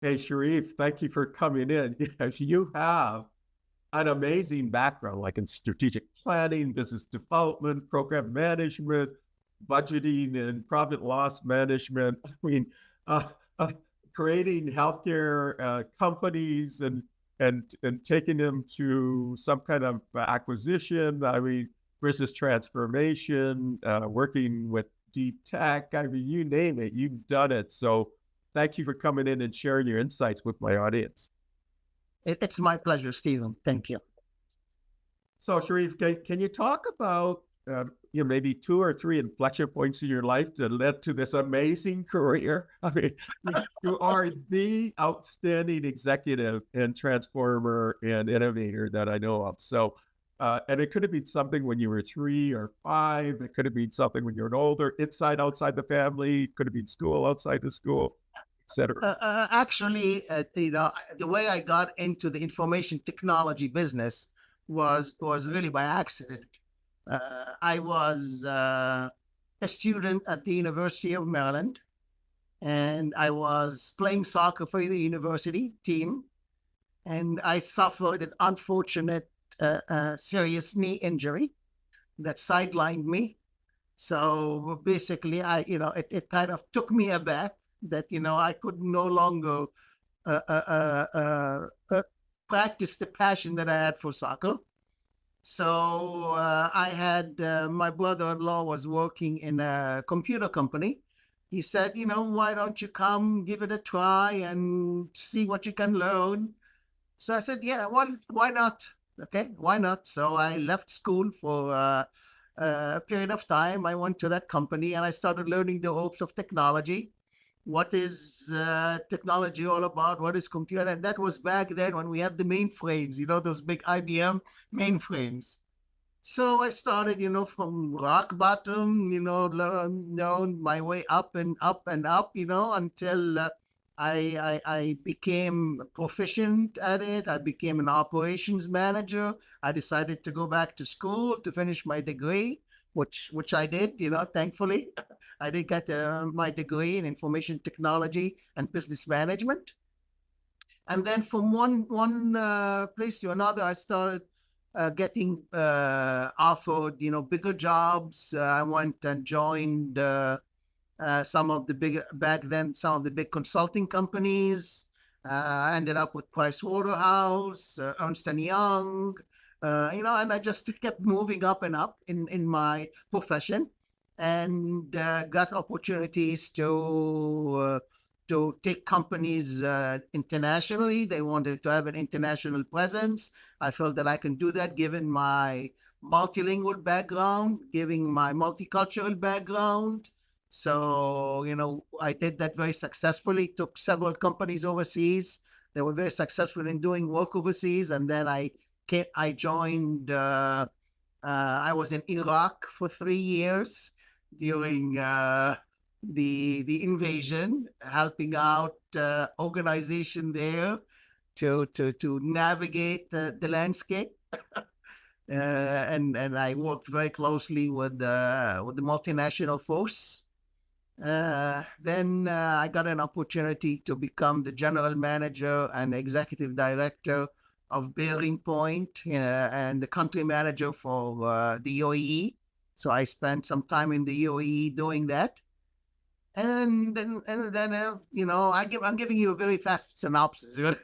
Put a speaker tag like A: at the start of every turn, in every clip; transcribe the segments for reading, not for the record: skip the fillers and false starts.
A: Hey, Sharif, thank you for coming in. Yes, you have an amazing background, like in strategic planning, business development, program management, budgeting, and profit loss management. I mean, uh, uh, creating healthcare companies and taking them to some kind of acquisition. I mean, business transformation, working with deep tech. I mean, you name it, you've done it. So, thank you for coming in and sharing your insights with my audience.
B: It's my pleasure, Stephen. Thank you.
A: So, Sharif, can you talk about maybe two or three inflection points in your life that led to this amazing career? I mean, you are the outstanding executive and transformer and innovator that I know of. So, and it could have been something when you were 3 or 5. It could have been something when you were older, inside, outside the family. It could have been school, outside the school, etc.
B: The way I got into the information technology business was really by accident. I was a student at the University of Maryland, and I was playing soccer for the university team, and I suffered an unfortunate, serious knee injury that sidelined me. So basically, it kind of took me aback that I could no longer uh, uh, uh, uh, practice the passion that I had for soccer. So I had my brother-in-law was working in a computer company. He said, why don't you come give it a try and see what you can learn? So I said, yeah, why not? Okay, why not? So I left school for a period of time. I went to that company and I started learning the ropes of technology. What is technology all about? What is computer? And that was back then when we had the mainframes, those big IBM mainframes. So I started, from rock bottom, learn my way up and up and up, until I became proficient at it. I became an operations manager. I decided to go back to school to finish my degree, which I did, thankfully. I did get my degree in information technology and business management. And then from one place to another, I started getting offered, bigger jobs. I went and joined some of the big back then, some of the big consulting companies. I ended up with Price Waterhouse, Ernst and Young, and I just kept moving up and up in my profession, and got opportunities to take companies internationally. They wanted to have an international presence. I felt that I can do that given my multilingual background, given my multicultural background. So, I did that very successfully, took several companies overseas. They were very successful in doing work overseas. And then I joined, I was in Iraq for 3 years during the invasion, helping out organization there to navigate the landscape. And I worked very closely with the multinational force. Then I got an opportunity to become the general manager and executive director of Bearing Point, and the country manager for the UAE. So I spent some time in the UAE doing that. And then I'm giving you a very fast synopsis. And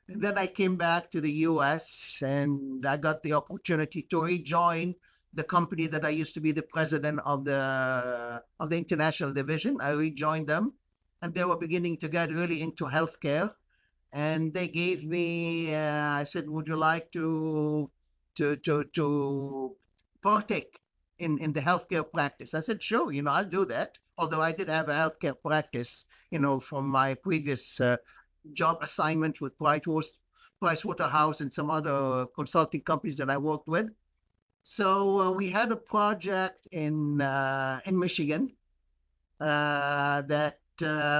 B: then I came back to the U.S. and I got the opportunity to rejoin the company that I used to be the president of the international division. I rejoined them, and they were beginning to get really into healthcare. And they gave me. I said, "Would you like to partake in the healthcare practice?" I said, "Sure, I'll do that." Although I did have a healthcare practice, from my previous job assignment with Price Waterhouse and some other consulting companies that I worked with. So we had a project in Michigan that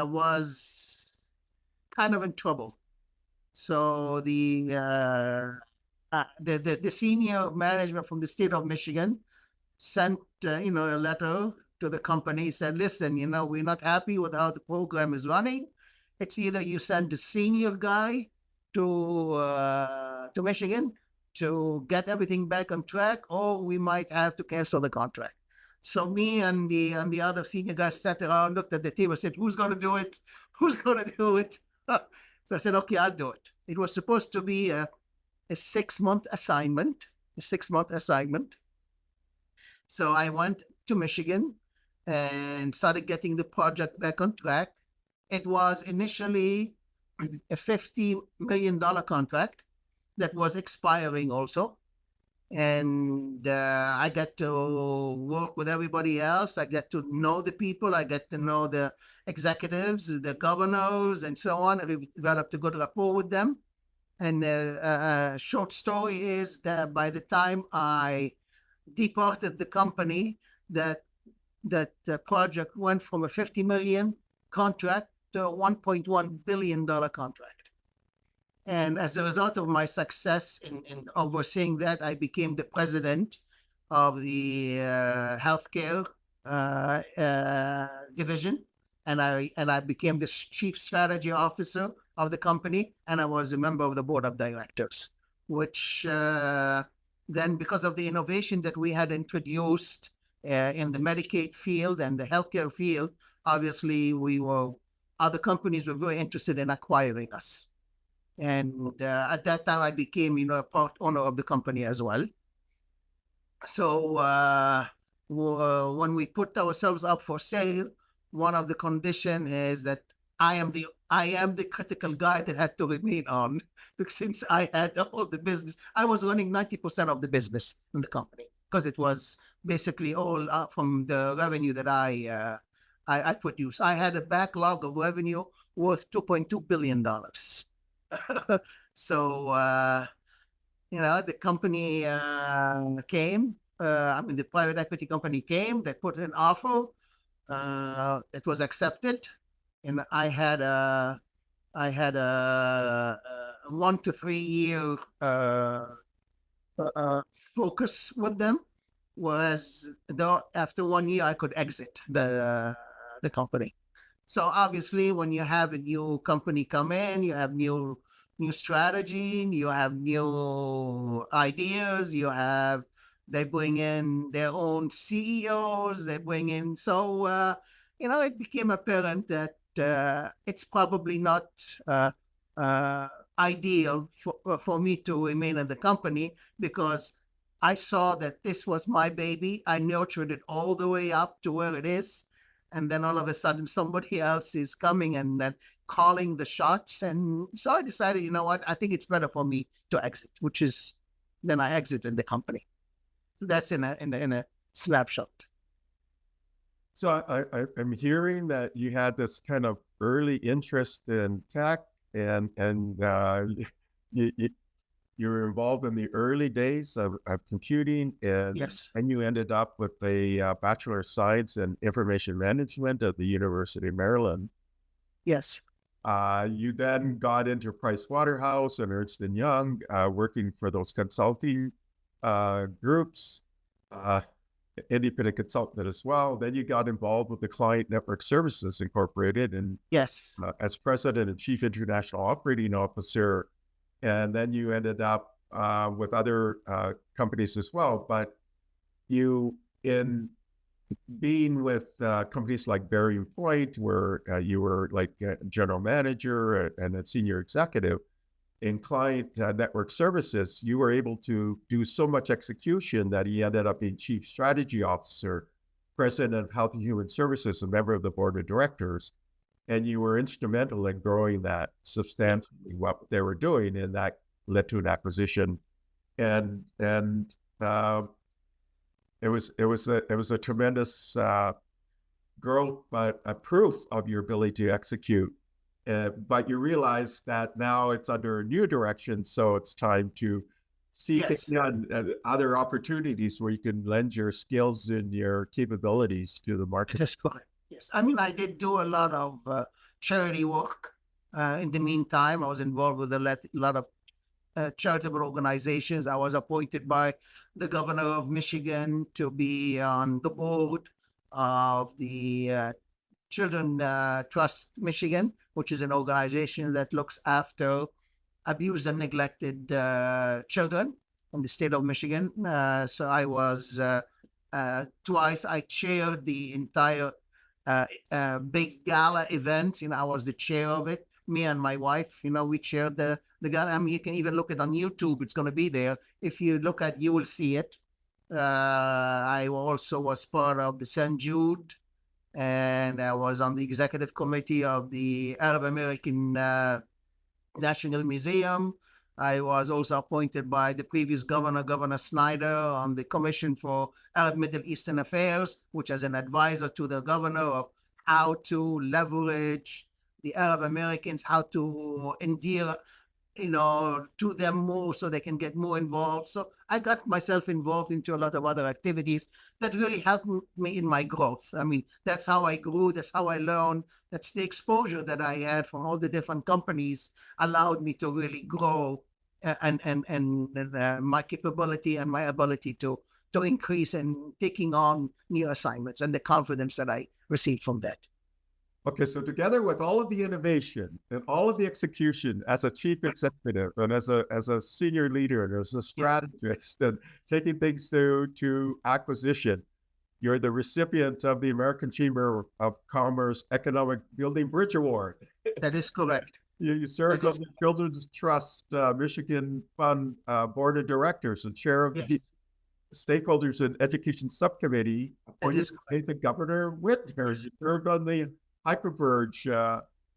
B: was kind of in trouble. So the senior management from the state of Michigan sent a letter to the company, said, "Listen, we're not happy with how the program is running. It's either you send the senior guy to Michigan to get everything back on track, or we might have to cancel the contract. So me and the other senior guys sat around, looked at the table, said, "Who's going to do it? Who's going to do it?" So I said, "Okay, I'll do it." It was supposed to be a 6-month assignment, a 6-month assignment. So I went to Michigan and started getting the project back on track. It was initially a $50 million contract that was expiring also. And I got to work with everybody else. I get to know the people. I get to know the executives, the governors, and so on. I developed a good rapport with them. And short story is that by the time I departed the company, that the project went from a 50 million contract to a $1.1 billion contract. And as a result of my success in overseeing that, I became the president of the healthcare division, and I became the chief strategy officer of the company, and I was a member of the board of directors. Which then, because of the innovation that we had introduced in the Medicaid field and the healthcare field, obviously other companies were very interested in acquiring us. And at that time, I became, a part owner of the company as well. So when we put ourselves up for sale, one of the conditions is that I am the critical guy that had to remain on, because since I had all the business, I was running 90% of the business in the company, because it was basically all from the revenue that I produced. I had a backlog of revenue worth $2.2 billion. So, the company came, the private equity company came, they put an offer, it was accepted. And I had a 1 to 3 year focus with them, whereas after 1 year I could exit the company. So obviously, when you have a new company come in, you have new strategy, you have new ideas, they bring in their own CEOs, they bring in, so it became apparent that it's probably not ideal for me to remain in the company, because I saw that this was my baby. I nurtured it all the way up to where it is. And then all of a sudden somebody else is coming and then calling the shots. And so I decided, you know what, I think it's better for me to exit, then I exited the company. So that's in a snapshot.
A: So I'm hearing that you had this kind of early interest in tech, and you were involved in the early days of computing, and
B: Yes.
A: And you ended up with a Bachelor of Science in Information Management at the University of Maryland.
B: Yes.
A: You then got into Price Waterhouse and Ernst & Young, working for those consulting groups, independent consultant as well. Then you got involved with the Client Network Services Incorporated, and
B: Yes.
A: As president and chief international operating officer. And then you ended up with other companies as well. But you, in being with companies like Berry Point, where you were like a general manager and a senior executive in Client Network Services, you were able to do so much execution that you ended up being chief strategy officer, president of Health and Human Services, a member of the board of directors. And you were instrumental in growing that substantially, what they were doing, and that led to an acquisition. And it was a tremendous growth, but a proof of your ability to execute. But you realize that now it's under a new direction, so it's time to seek other opportunities where you can lend your skills and your capabilities to the market.
B: That's correct. Yes. I mean, I did do a lot of charity work. In the meantime, I was involved with a lot of charitable organizations. I was appointed by the governor of Michigan to be on the board of the Children Trust Michigan, which is an organization that looks after abused and neglected children in the state of Michigan. So I was twice, I chaired the entire big gala event. I was the chair of it. Me and my wife, we chaired the gala. I mean, you can even look it on YouTube. It's going to be there. If you look at, you will see it. I also was part of the St. Jude, and I was on the executive committee of the Arab American National Museum. I was also appointed by the previous governor, Governor Snyder, on the Commission for Arab Middle Eastern Affairs, which is an advisor to the governor of how to leverage the Arab Americans, how to endear, to them more so they can get more involved. So I got myself involved into a lot of other activities that really helped me in my growth. I mean, that's how I grew. That's how I learned. That's the exposure that I had from all the different companies allowed me to really grow and my capability and my ability to increase and taking on new assignments and the confidence that I received from that.
A: Okay, so together with all of the innovation and all of the execution as a chief executive and as a senior leader and as a strategist and taking things to acquisition, you're the recipient of the American Chamber of Commerce Economic Building Bridge Award.
B: That is correct.
A: You served on the Children's Trust Michigan Fund Board of Directors and chair of the Stakeholders in Education Subcommittee, appointed by the Governor Whitmer. You served on the Hyperverge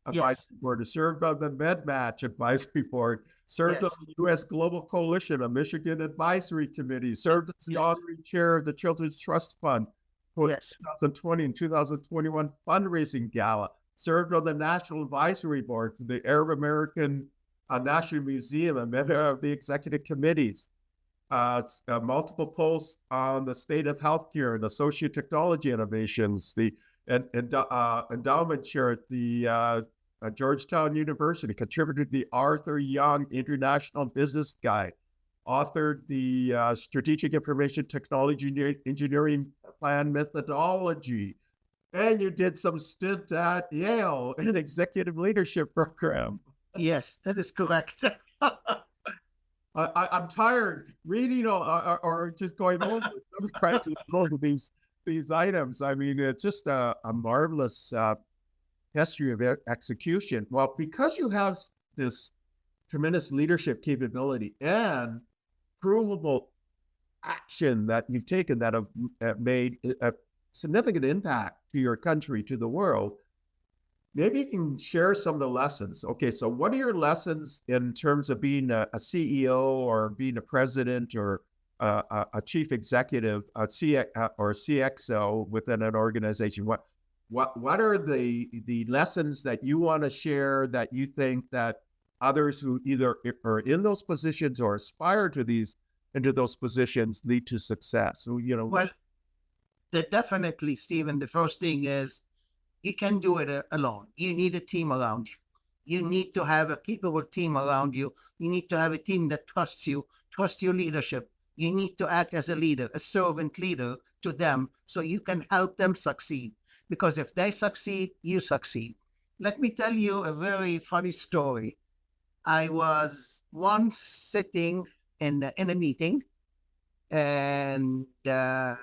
A: Advisory Board, you served on the MedMatch Advisory Board, served on the U.S. Global Coalition of Michigan Advisory Committee, served as the honorary chair of the Children's Trust Fund for 2020 and 2021 fundraising gala, served on the National Advisory Board for the Arab American National Museum and member of the executive committees. Multiple posts on the state of healthcare and the socio-technology innovations, the endowment chair at the Georgetown University, contributed to the Arthur Young International Business Guide, authored the Strategic Information Technology Engineering Plan Methodology, and you did some stint at Yale in executive leadership program.
B: Yes, that is correct.
A: I'm tired reading or just going over these items. I mean, it's just a marvelous history of execution. Well, because you have this tremendous leadership capability and provable action that you've taken that have made a significant impact to your country, to the world, maybe you can share some of the lessons. Okay, so what are your lessons in terms of being a CEO or being a president or a chief executive, or CXO within an organization? What are the lessons that you want to share that you think that others who either are in those positions or aspire to into those positions lead to success? So,
B: well, definitely, Stephen. The first thing is you can't do it alone. You need a team around you. You need to have a capable team around you. You need to have a team that trusts you, trusts your leadership. You need to act as a leader, a servant leader to them so you can help them succeed. Because if they succeed, you succeed. Let me tell you a very funny story. I was once sitting in a meeting, and the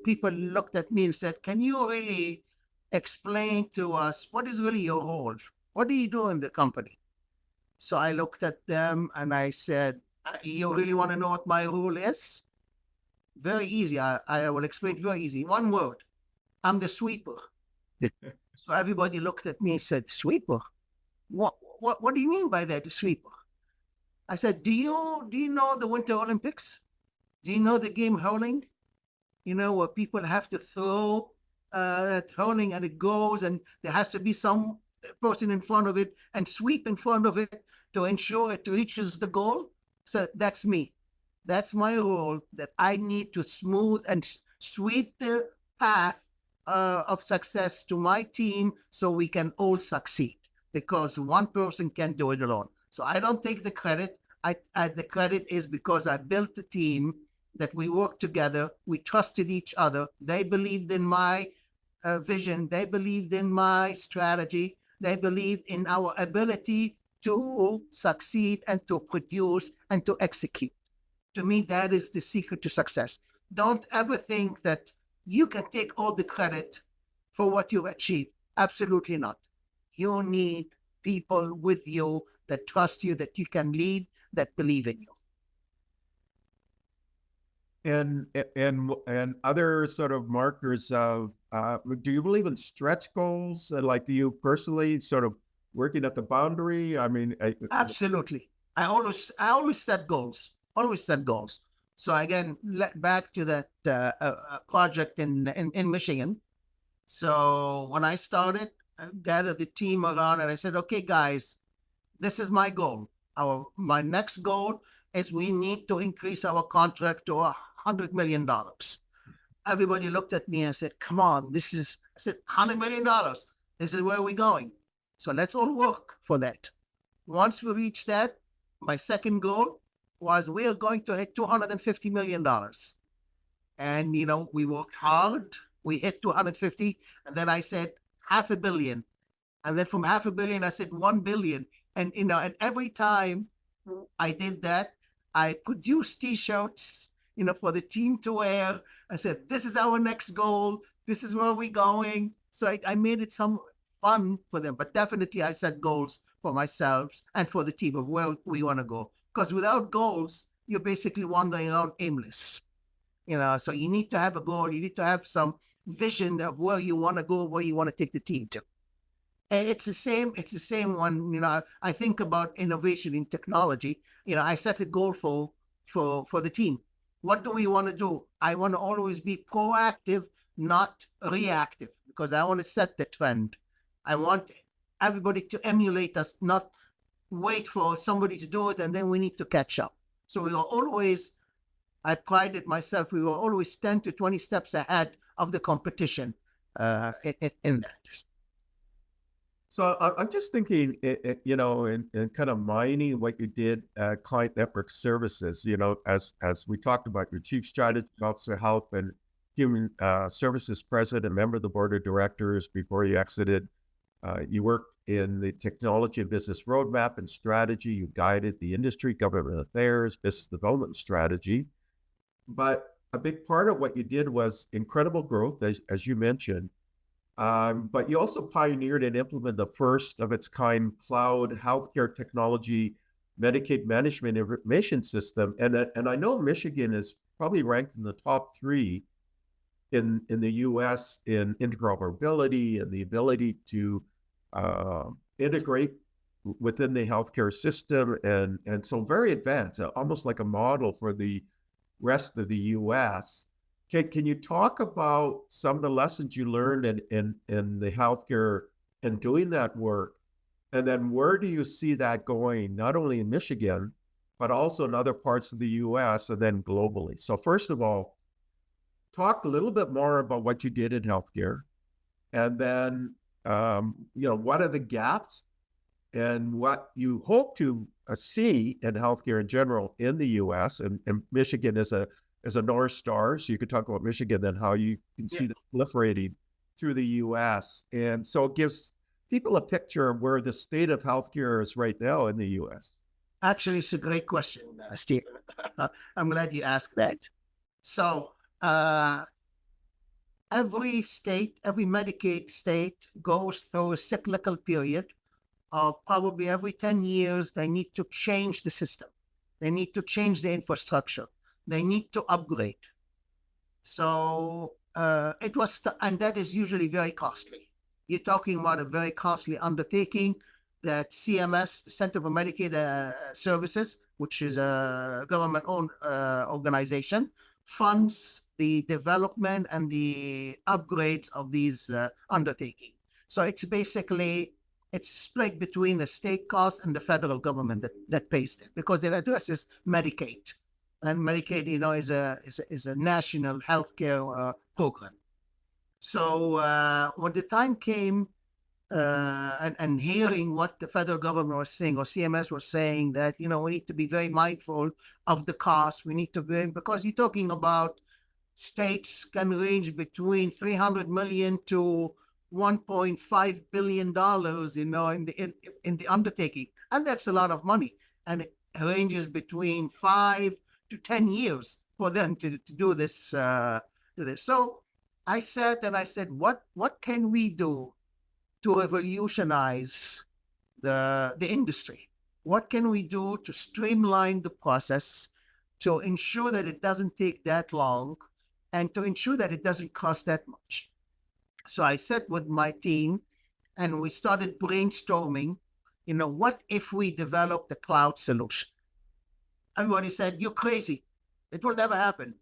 B: people looked at me and said, "Can you really explain to us what is really your role? What do you do in the company?" So I looked at them and I said, "You really want to know what my role is? Very easy. I will explain it very easy. One word. I'm the sweeper." So everybody looked at me and said, "Sweeper? What do you mean by that, the sweeper?" I said, do you know the Winter Olympics? Do you know the game hurling? Where people have to throw hurling and it goes, and there has to be some person in front of it and sweep in front of it to ensure it reaches the goal. So that's me. That's my role, that I need to smooth and sweep the path of success to my team so we can all succeed, because one person can't do it alone. So I don't take the credit. The credit is because I built a team that we worked together. We trusted each other. They believed in my vision. They believed in my strategy. They believed in our ability to succeed and to produce and to execute. To me, that is the secret to success. Don't ever think that you can take all the credit for what you've achieved. Absolutely not. You need people with you that trust you, that you can lead, that believe in you.
A: And other sort of markers of, do you believe in stretch goals? Like, do you personally sort of working at the boundary? I mean,
B: Absolutely. I always set goals. Always set goals. So again, back to that project in Michigan. So when I started, I gathered the team around and I said, okay, guys, this is my goal. My next goal is we need to increase our contract to $100 million. Everybody looked at me and said, come on, I said, $100 million. This is where we're going. So let's all work for that. Once we reach that, my second goal was we are going to hit $250 million. And, we worked hard. We hit 250. And then I said, $500 million. And then from $500 million, I said 1 billion. And, and every time I did that, I produced T-shirts, for the team to wear. I said, this is our next goal. This is where we're going. So I made it some fun for them. But definitely I set goals for myself and for the team of where we want to go. Because without goals, you're basically wandering around aimless. So you need to have a goal. You need to have some vision of where you want to go, where you want to take the team to. And it's the same one, I think about innovation in technology. I set a goal for the team. What do we want to do? I want to always be proactive, not reactive, because I want to set the trend. I want everybody to emulate us, not wait for somebody to do it, and then we need to catch up. So I prided myself, we were always 10 to 20 steps ahead of the competition in that.
A: So I'm just thinking, in kind of mining what you did at Client Network Services, as we talked about, your Chief Strategy Officer, Health and Human Services President, member of the Board of Directors before you exited. You worked in the Technology and Business Roadmap and Strategy. You guided the industry, government affairs, business development strategy. But a big part of what you did was incredible growth, as you mentioned. But you also pioneered and implemented the first of its kind cloud healthcare technology Medicaid management information system. And I know Michigan is probably ranked in the top 3 in the US in interoperability and the ability to integrate within the healthcare system. And so very advanced, almost like a model for the rest of the US. Can you talk about some of the lessons you learned in the healthcare and doing that work? And then where do you see that going, not only in Michigan, but also in other parts of the US and then globally? So first of all, talk a little bit more about what you did in healthcare. And then, what are the gaps and what you hope to see in healthcare in general in the US, and Michigan is a North Star. So you could talk about Michigan, then how you can see that proliferating through the US. And so it gives people a picture of where the state of healthcare is right now in the US.
B: Actually, it's a great question, Stephen. I'm glad you asked that. So every Medicaid state goes through a cyclical period of probably every 10 years, they need to change the system. They need to change the infrastructure. They need to upgrade. So and that is usually very costly. You're talking about a very costly undertaking that CMS, Center for Medicaid Services, which is a government-owned organization, funds the development and the upgrades of these undertakings. So it's split between the state costs and the federal government that pays it, because it addresses Medicaid. And Medicaid, is a national healthcare program. So when the time came, and hearing what the federal government was saying, or CMS was saying, that we need to be very mindful of the cost. We need to because you're talking about states can range between 300 million to 1.5 billion dollars, in the undertaking, and that's a lot of money. And it ranges between 5 to 10 years for them to do this. So I sat and I said, what can we do to revolutionize the industry? What can we do to streamline the process, to ensure that it doesn't take that long, and to ensure that it doesn't cost that much? So I sat with my team and we started brainstorming, what if we developed a cloud solution? Everybody said, you're crazy. It will never happen.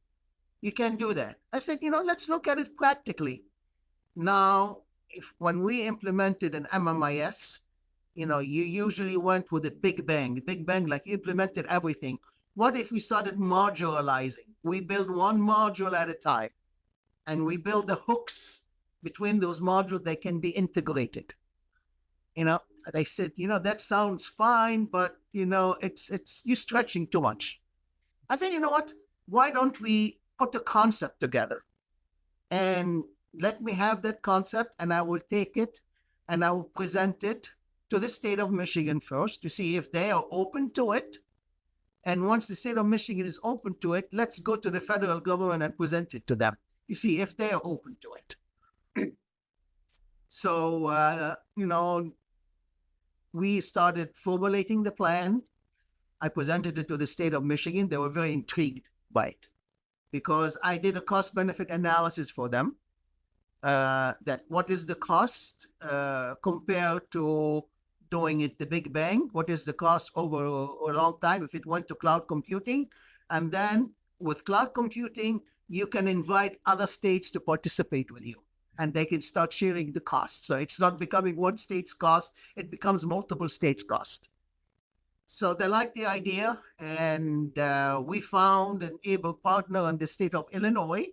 B: You can't do that. I said, let's look at it practically. Now, when we implemented an MMIS, you usually went with a big bang. Big bang, like implemented everything. What if we started modularizing? We build one module at a time, and we build the hooks between those modules that can be integrated. They said, that sounds fine, but it's you're stretching too much. I said, you know what? Why don't we put a concept together, and let me have that concept, and I will take it and I will present it to the state of Michigan first to see if they are open to it. And once the state of Michigan is open to it, let's go to the federal government and present it to them. You see if they are open to it. So, we started formulating the plan. I presented it to the state of Michigan. They were very intrigued by it because I did a cost-benefit analysis for them. That what is the cost compared to doing it the big bang? What is the cost over a long time if it went to cloud computing? And then with cloud computing, you can invite other states to participate with you, and they can start sharing the cost. So it's not becoming one state's cost, it becomes multiple states' cost. So they liked the idea, and we found an able partner in the state of Illinois,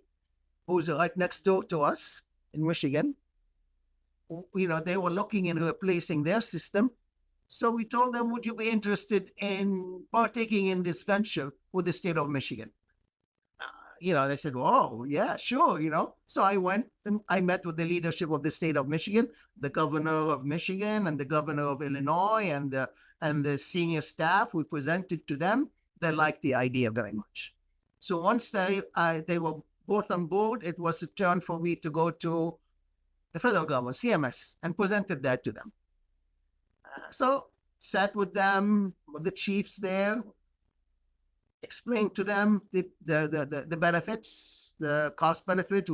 B: who's right next door to us in Michigan. They were looking in replacing their system. So we told them, would you be interested in partaking in this venture with the state of Michigan? They said, oh, yeah, sure, So I went and I met with the leadership of the state of Michigan, the governor of Michigan and the governor of Illinois and the senior staff. We presented to them. They liked the idea very much. So once they were both on board, it was a turn for me to go to the federal government, CMS, and presented that to them. So sat with them, with the chiefs there, explained to them the benefits, the cost benefit.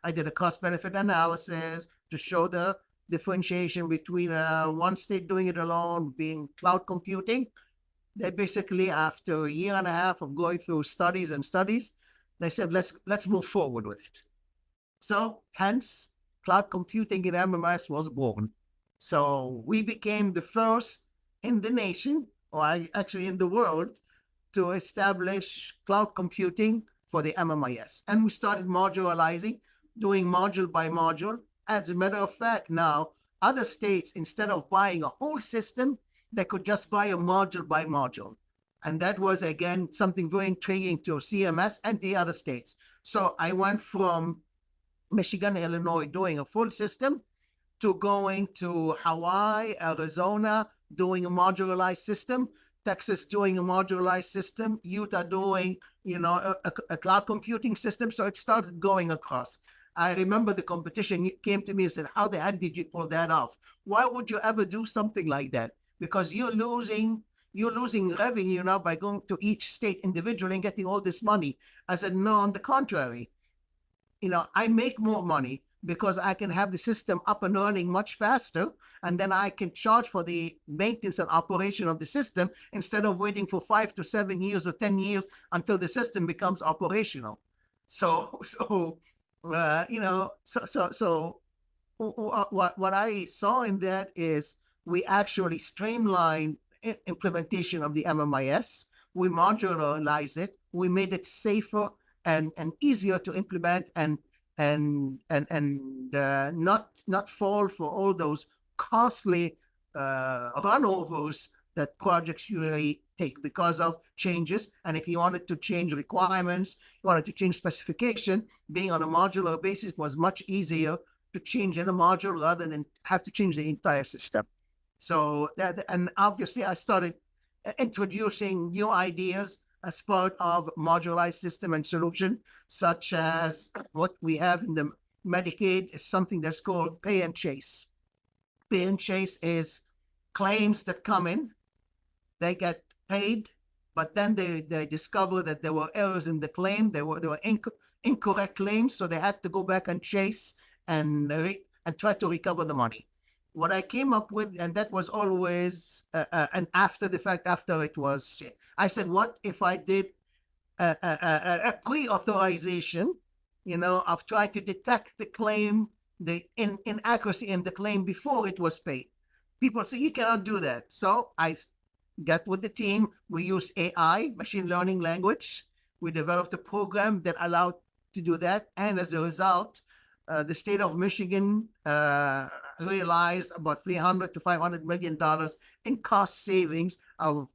B: I did a cost benefit analysis to show the differentiation between one state doing it alone, being cloud computing. They basically, after a year and a half of going through studies, they said, let's move forward with it. So hence, cloud computing in MMIS was born. So we became the first in the nation, or actually in the world, to establish cloud computing for the MMIS. And we started modularizing, doing module by module. As a matter of fact, now, other states, instead of buying a whole system, they could just buy a module by module. And that was, again, something very intriguing to CMS and the other states. So I went from Michigan, Illinois, doing a full system, to going to Hawaii, Arizona, doing a modularized system, Texas doing a modularized system, Utah doing, a cloud computing system. So it started going across. I remember the competition came to me and said, how the heck did you pull that off? Why would you ever do something like that? Because you're losing revenue now by going to each state individually and getting all this money. I said, no, on the contrary. I make more money because I can have the system up and running much faster, and then I can charge for the maintenance and operation of the system instead of waiting for 5 to 7 years or 10 years until the system becomes operational. So what I saw in that is we actually streamlined implementation of the MMIS. We modularized it. We made it safer and easier to implement and not fall for all those costly runovers that projects usually take because of changes. And if you wanted to change requirements, you wanted to change specification, being on a modular basis was much easier to change in a module rather than have to change the entire system. So that, and obviously I started introducing new ideas as part of modularized system and solution, such as what we have in the Medicaid is something that's called pay and chase. Pay and chase is claims that come in, they get paid, but then they discover that there were errors in the claim. There were incorrect claims, so they had to go back and chase and try to recover the money. What I came up with, and that was always an after the fact, after it was, I said, what if I did a pre-authorization, of trying to detect the claim, the inaccuracy in the claim before it was paid. People say, you cannot do that. So I got with the team, we used AI, machine learning language. We developed a program that allowed to do that. And as a result, the state of Michigan realized about $300 to $500 million in cost savings of,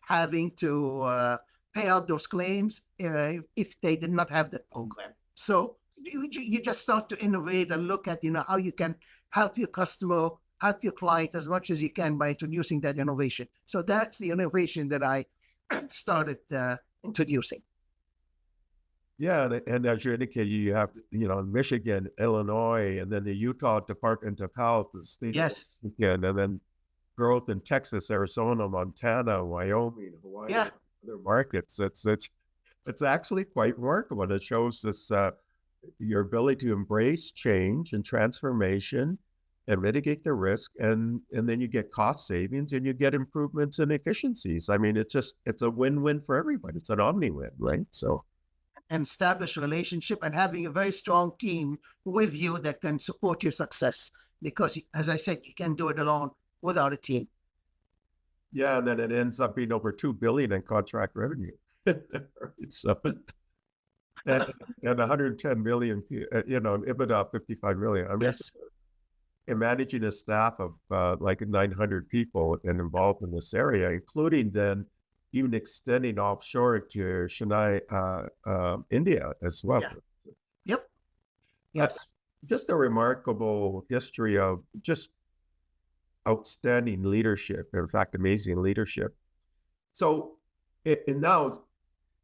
B: having to pay out those claims if they did not have that program. So you just start to innovate and look at, how you can help your customer, help your client as much as you can by introducing that innovation. So that's the innovation that I started introducing.
A: Yeah, and as you indicated, you have, Michigan, Illinois, and then the Utah Department of Health, the state
B: Yes.
A: of Michigan, and then growth in Texas, Arizona, Montana, Wyoming, Hawaii,
B: Yeah.
A: other markets. It's actually quite remarkable. It shows this your ability to embrace change and transformation and mitigate the risk, and then you get cost savings and you get improvements in efficiencies. I mean, it's a win-win for everybody. It's an omni-win, right? So.
B: And establish a relationship and having a very strong team with you that can support your success. Because, as I said, you can't do it alone without a team.
A: Yeah, and then it ends up being over $2 billion in contract revenue. So, and 110 million, EBITDA 55 million. I mean,
B: Yes.
A: And managing a staff of like 900 people and involved in this area, including then even extending offshore to Chennai, India as well.
B: Yeah. Yep. Yes.
A: Just a remarkable history of just outstanding leadership. In fact, amazing leadership. So, and now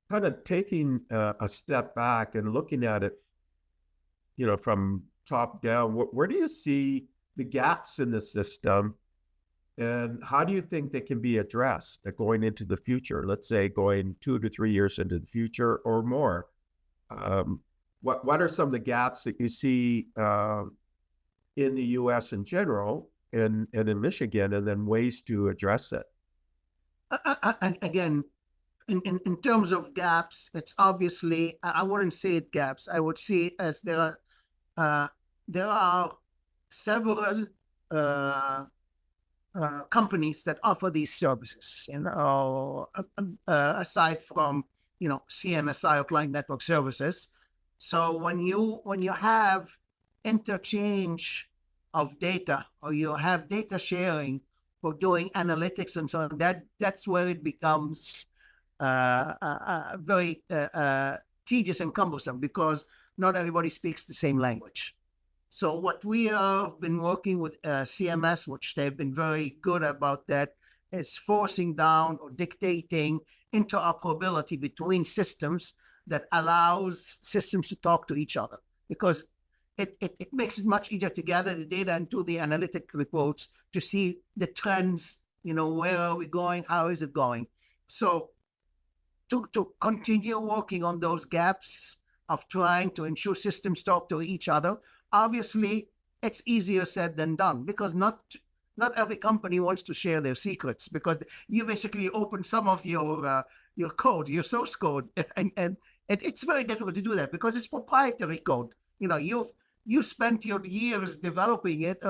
A: kind of taking a step back and looking at it, from top down, where do you see the gaps in the system? And how do you think they can be addressed going into the future? Let's say going 2 to 3 years into the future or more. What are some of the gaps that you see in the U.S. in general and in Michigan, and then ways to address it?
B: Again, in terms of gaps, it's obviously, I wouldn't say it gaps. I would see it as there are several companies that offer these services, aside from, CNSI or client network services. So when you have interchange of data, or you have data sharing for doing analytics and so on, that's where it becomes very tedious and cumbersome, because not everybody speaks the same language. So what we have been working with CMS, which they've been very good about that, is forcing down or dictating interoperability between systems that allows systems to talk to each other, because it makes it much easier to gather the data and do the analytic reports to see the trends, where are we going, how is it going? So to continue working on those gaps of trying to ensure systems talk to each other. Obviously, it's easier said than done, because not every company wants to share their secrets, because you basically open some of your code, your source code, and it's very difficult to do that because it's proprietary code. You spent your years developing it.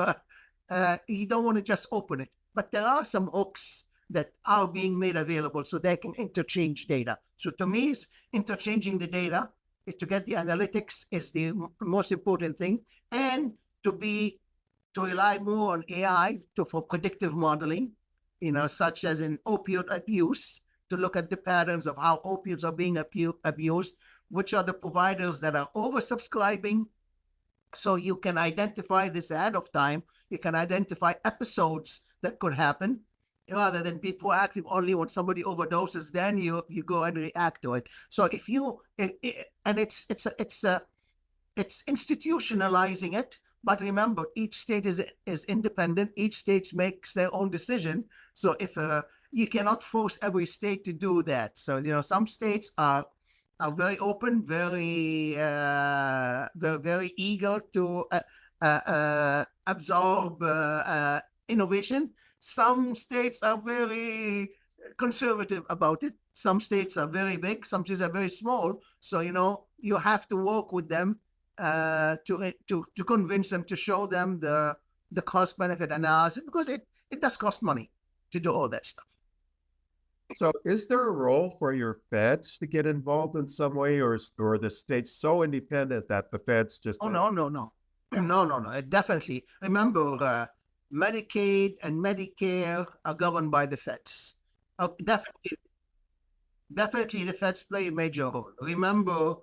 B: You don't want to just open it, but there are some hooks that are being made available so they can interchange data. So to me, it's interchanging the data. To get the analytics is the most important thing, and to rely more on AI for predictive modeling, such as in opioid abuse, to look at the patterns of how opioids are being abused, which are the providers that are oversubscribing. So you can identify this ahead of time. You can identify episodes that could happen, rather than be proactive only when somebody overdoses. Then you go and react to it. So if you and it's institutionalizing it. But remember, each state is independent. Each state makes their own decision. So if you cannot force every state to do that. So some states are very open, very very eager to absorb innovation. Some states are very conservative about it. Some states are very big. Some states are very small. So you have to work with them to convince them, to show them the cost benefit analysis, because it does cost money to do all that stuff.
A: So is there a role for your feds to get involved in some way, or are the states so independent that the feds just...
B: Oh, no. Definitely. Remember, Medicaid and Medicare are governed by the feds. Definitely the feds play a major role. Remember,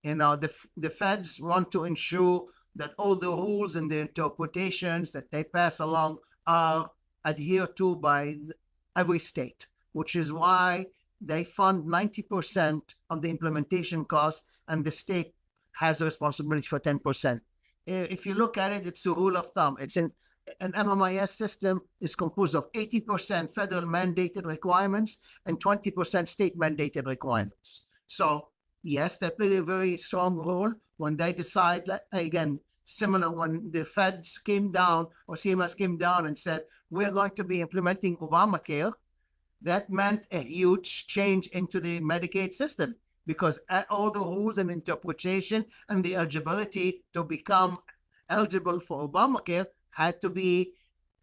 B: the feds want to ensure that all the rules and the interpretations that they pass along are adhered to by every state, which is why they fund 90% of the implementation cost, and the state has a responsibility for 10%. If you look at it, it's a rule of thumb. It's an MMIS system is composed of 80% federal mandated requirements and 20% state mandated requirements. So yes, they play a very strong role when they decide, again, similar when the feds came down or CMS came down and said, we're going to be implementing Obamacare. That meant a huge change into the Medicaid system, because all the rules and interpretation and the eligibility to become eligible for Obamacare had to be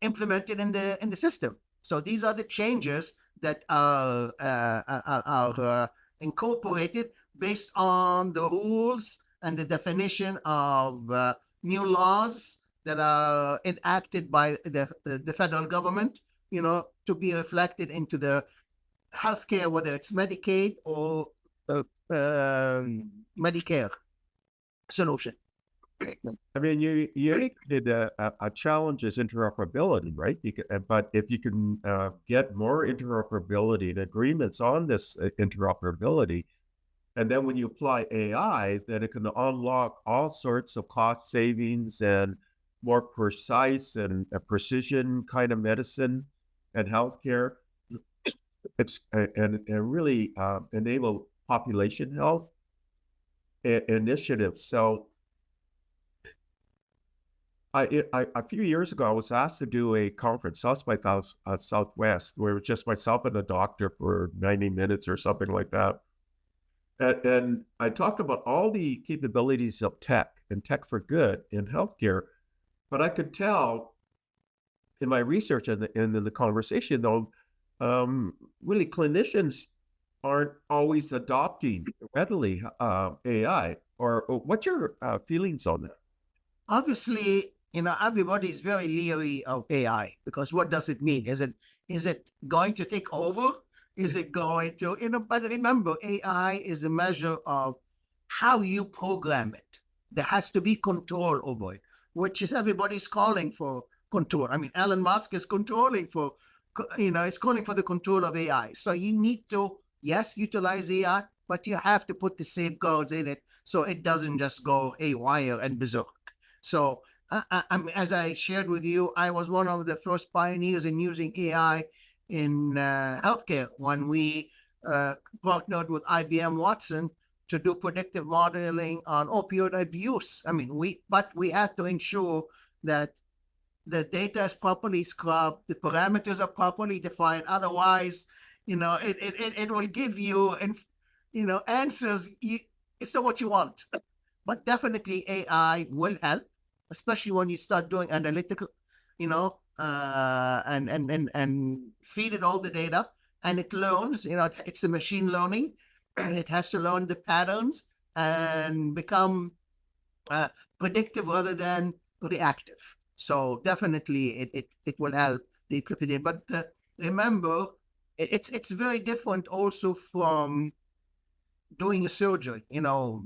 B: implemented in the system. So these are the changes that are incorporated based on the rules and the definition of new laws that are enacted by the federal government, to be reflected into the healthcare, whether it's Medicaid or Medicare solution.
A: I mean, you did a challenge is interoperability, right? But if you can get more interoperability and agreements on this interoperability, and then when you apply AI, then it can unlock all sorts of cost savings and more precise and precision kind of medicine and healthcare. It's and really enable population health initiatives. So a few years ago, I was asked to do a conference, South by Southwest, where it was just myself and the doctor for 90 minutes or something like that. And I talked about all the capabilities of tech and tech for good in healthcare, but I could tell in my research and in the conversation, though, really clinicians aren't always adopting readily AI. Or what's your feelings on that?
B: Obviously, everybody is very leery of AI, because what does it mean? Is it going to take over? Is it going to, but remember, AI is a measure of how you program it. There has to be control over it, which is everybody's calling for control. I mean, Elon Musk is calling for the control of AI. So you need to, yes, utilize AI, but you have to put the safeguards in it so it doesn't just go haywire and berserk. So as I shared with you, I was one of the first pioneers in using AI in healthcare when we partnered with IBM Watson to do predictive modeling on opioid abuse. I mean, we have to ensure that the data is properly scrubbed, the parameters are properly defined. Otherwise, it will give you, answers. It's not what you want. But definitely AI will help, especially when you start doing analytical, and feed it all the data, and it learns. It's a machine learning, and it has to learn the patterns and become predictive rather than reactive. So definitely, it will help the encrypted. But remember, it's very different also from doing a surgery.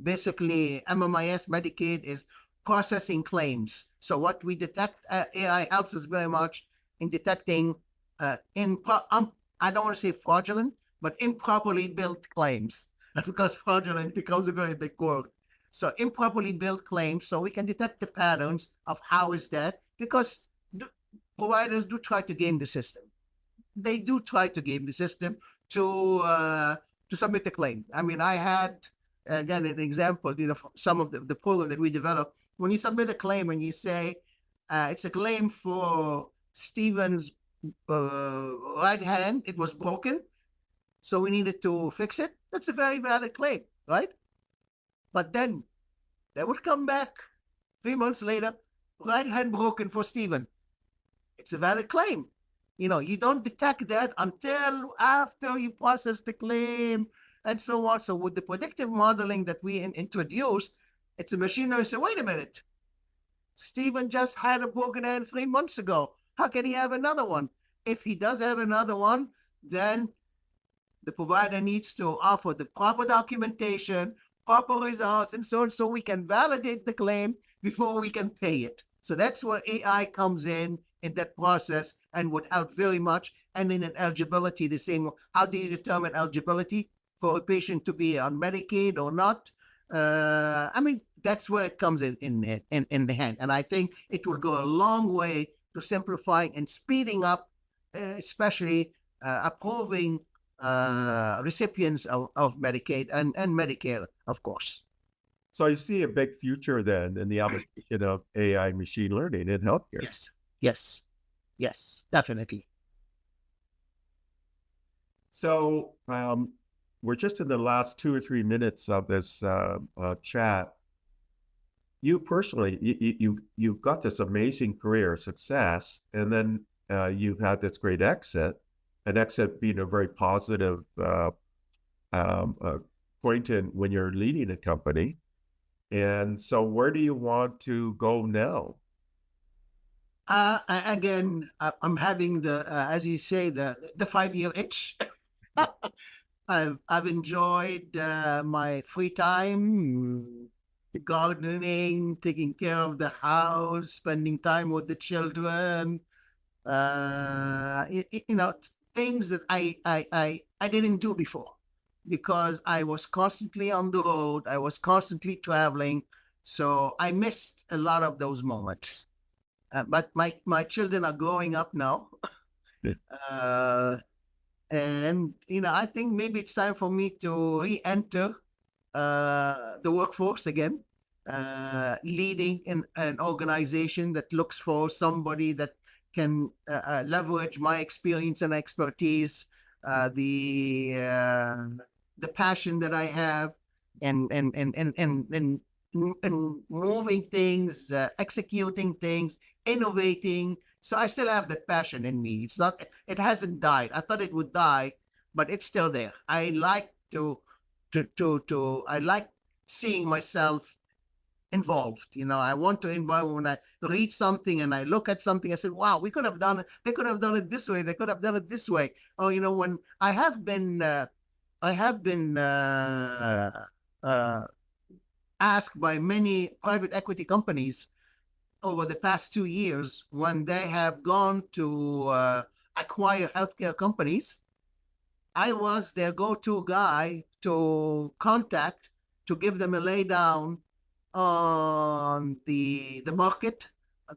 B: Basically, MMIS Medicaid is processing claims. So what we detect, AI helps us very much in detecting, I don't want to say fraudulent, but improperly built claims, because fraudulent becomes a very big word. So improperly built claims, so we can detect the patterns of how is that, because providers do try to game the system. They do try to game the system to submit a claim. I mean, I had, again, an example, some of the program that we developed. When you submit a claim and you say, it's a claim for Stephen's right hand, it was broken, so we needed to fix it. That's a very valid claim, right? But then they would come back 3 months later, right hand broken for Stephen. It's a valid claim. You don't detect that until after you process the claim and so on. So with the predictive modeling that we introduced, it's a machine learning. Say, wait a minute, Stephen just had a broken hand 3 months ago. How can he have another one? If he does have another one, then the provider needs to offer the proper documentation, proper results, and so on, so we can validate the claim before we can pay it. So that's where AI comes in that process and would help very much. And in an eligibility, the same. How do you determine eligibility for a patient to be on Medicaid or not? I mean, that's where it comes in the hand. And I think it will go a long way to simplifying and speeding up, especially approving recipients of Medicaid and Medicare, of course.
A: So I see a big future then in the application of AI machine learning in healthcare.
B: Yes, definitely.
A: So we're just in the last 2 or 3 minutes of this chat. You personally, you've got this amazing career success, and then you had this great exit, an exit being a very positive point in when you're leading a company. And so where do you want to go now?
B: Again, I'm having as you say, the 5-year itch. I've enjoyed my free time, gardening, taking care of the house, spending time with the children. Things that I didn't do before, because I was constantly on the road. I was constantly traveling. So I missed a lot of those moments. But my children are growing up now. And, I think maybe it's time for me to re-enter the workforce again, leading in an organization that looks for somebody that can leverage my experience and expertise, the passion that I have, and moving things, executing things, innovating. So I still have that passion in me. It hasn't died. I thought it would die, but it's still there. I like I like seeing myself involved. I want to involve. When I read something and I look at something, I said, wow, we could have done it. They could have done it this way. They could have done it this way. Oh, when I have been asked by many private equity companies over the past 2 years, when they have gone to acquire healthcare companies, I was their go-to guy to contact to give them a laydown on the market,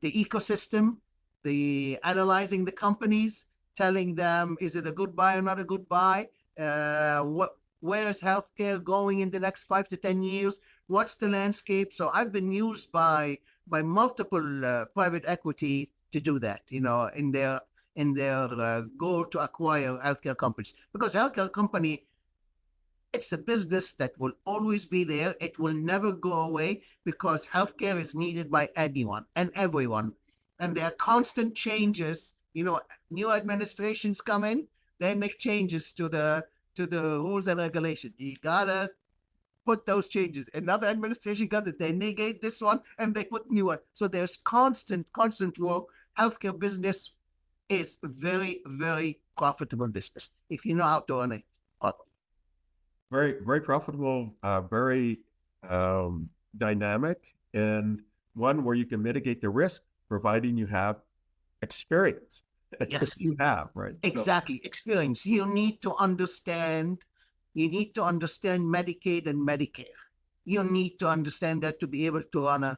B: the ecosystem, the analyzing the companies, telling them, is it a good buy or not a good buy? Where is healthcare going in the next 5 to 10 years? What's the landscape? So I've been used by multiple private equity to do that, in their goal to acquire healthcare companies. Because healthcare company, it's a business that will always be there. It will never go away, because healthcare is needed by anyone and everyone. And there are constant changes. New administrations come in, they make changes to the rules and regulations. You gotta put those changes. Another administration comes in, they negate this one and they put new one. So there's constant work. Healthcare business is very, very profitable business if you know how to run it properly.
A: Very, very profitable, very dynamic, and one where you can mitigate the risk, providing you have experience.
B: Yes,
A: you have, right?
B: exactly. So, experience. You need to understand Medicaid and Medicare. You need to understand that to be able to run a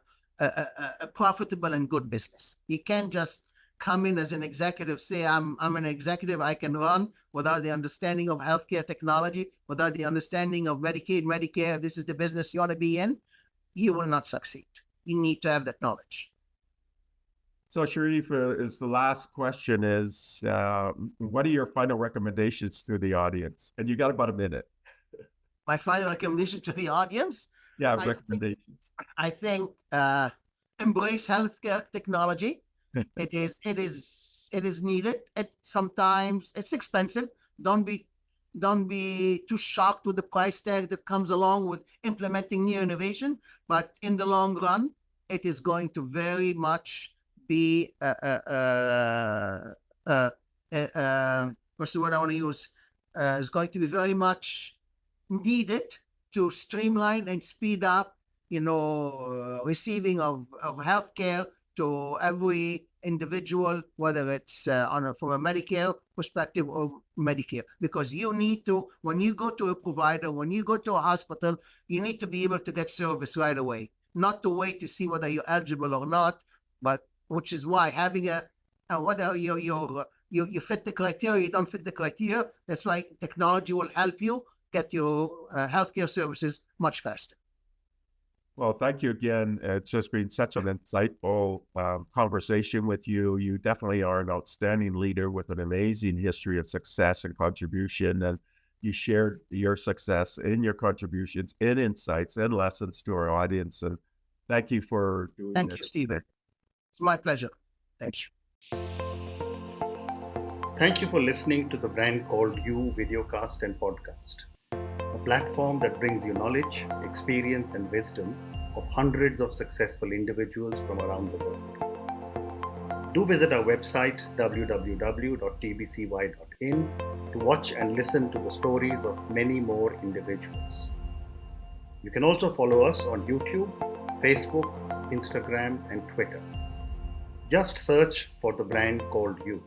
B: profitable and good business. You can't just come in as an executive, say, I'm an executive, I can run, without the understanding of healthcare technology, without the understanding of Medicaid, Medicare. This is the business you want to be in. You will not succeed. You need to have that knowledge.
A: So, Sharif, is the last question is, what are your final recommendations to the audience? And you got about a minute.
B: My final recommendation to the audience?
A: Yeah, recommendations.
B: I think embrace healthcare technology. It is needed. Sometimes it's expensive. Don't be too shocked with the price tag that comes along with implementing new innovation. But in the long run, it is going to very much be what's the word I want to use? Is going to be very much needed to streamline and speed up, receiving of healthcare to every individual, whether it's from a Medicare perspective or Medicare, because you need to, when you go to a provider, when you go to a hospital, you need to be able to get service right away, not to wait to see whether you're eligible or not. But which is why having whether you fit the criteria, you don't fit the criteria, that's why technology will help you get your healthcare services much faster.
A: Well, thank you again. It's just been such an insightful conversation with you. You definitely are an outstanding leader with an amazing history of success and contribution. And you shared your success and your contributions and insights and lessons to our audience. And thank you for doing this.
B: Thank you, Stephen. It's my pleasure. Thank you.
C: Thank you for listening to the Brand Called You videocast and podcast, a platform that brings you knowledge, experience, and wisdom of hundreds of successful individuals from around the world. Do visit our website www.tbcy.in to watch and listen to the stories of many more individuals. You can also follow us on YouTube, Facebook, Instagram, and Twitter. Just search for the Brand Called You.